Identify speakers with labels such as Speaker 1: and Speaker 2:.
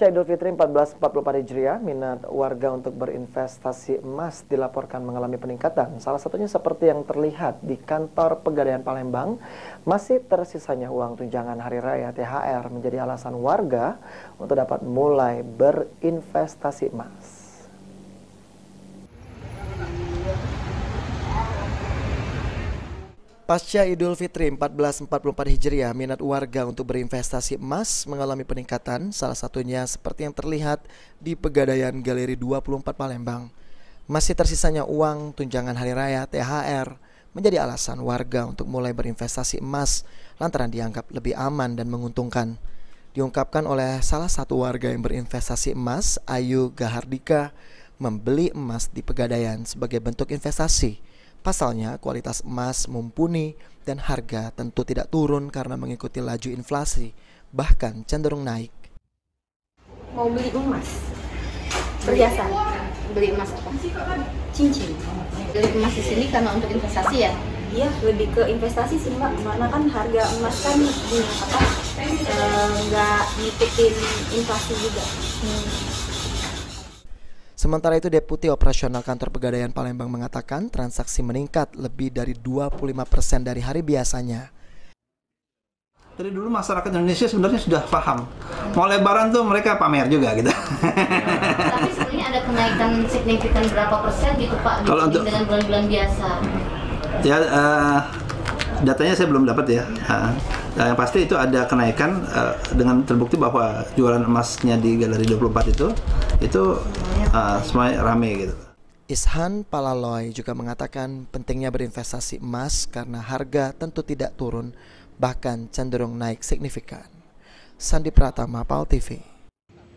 Speaker 1: Pasca Idul Fitri 1444 Hijriah, minat warga untuk berinvestasi emas dilaporkan mengalami peningkatan. Salah satunya seperti yang terlihat di kantor Pegadaian Palembang, masih tersisanya uang tunjangan Hari Raya THR menjadi alasan warga untuk dapat mulai berinvestasi emas. Pasca Idul Fitri 1444 Hijriah, minat warga untuk berinvestasi emas mengalami peningkatan, salah satunya seperti yang terlihat di Pegadaian Galeri 24 Palembang. Masih tersisanya uang tunjangan Hari Raya THR menjadi alasan warga untuk mulai berinvestasi emas lantaran dianggap lebih aman dan menguntungkan. Diungkapkan oleh salah satu warga yang berinvestasi emas, Ayu Gahardika, membeli emas di Pegadaian sebagai bentuk investasi. Pasalnya, kualitas emas mumpuni dan harga tentu tidak turun karena mengikuti laju inflasi, bahkan cenderung naik.
Speaker 2: Mau beli emas, perhiasan.
Speaker 3: Beli emas apa?
Speaker 2: Cincin.
Speaker 3: Beli emas di sini karena untuk investasi ya?
Speaker 2: Iya, lebih ke investasi sih Mbak, karena kan harga emas kan nggak ngikutin inflasi juga.
Speaker 1: Sementara itu, Deputi Operasional Kantor Pegadaian Palembang mengatakan transaksi meningkat lebih dari 25% dari hari biasanya.
Speaker 4: Dari dulu masyarakat Indonesia sebenarnya sudah paham. Mau lebaran tuh mereka pamer juga gitu.
Speaker 3: Tapi sebenarnya ada kenaikan signifikan berapa persen gitu Pak dibanding dengan bulan-bulan biasa?
Speaker 4: Ya, datanya saya belum dapat ya. Yang pasti itu ada kenaikan dengan terbukti bahwa jualan emasnya di Galeri 24 itu semuanya rame gitu.
Speaker 1: Ishan Palaloy juga mengatakan pentingnya berinvestasi emas karena harga tentu tidak turun, bahkan cenderung naik signifikan. Sandi Pratama, PAL TV.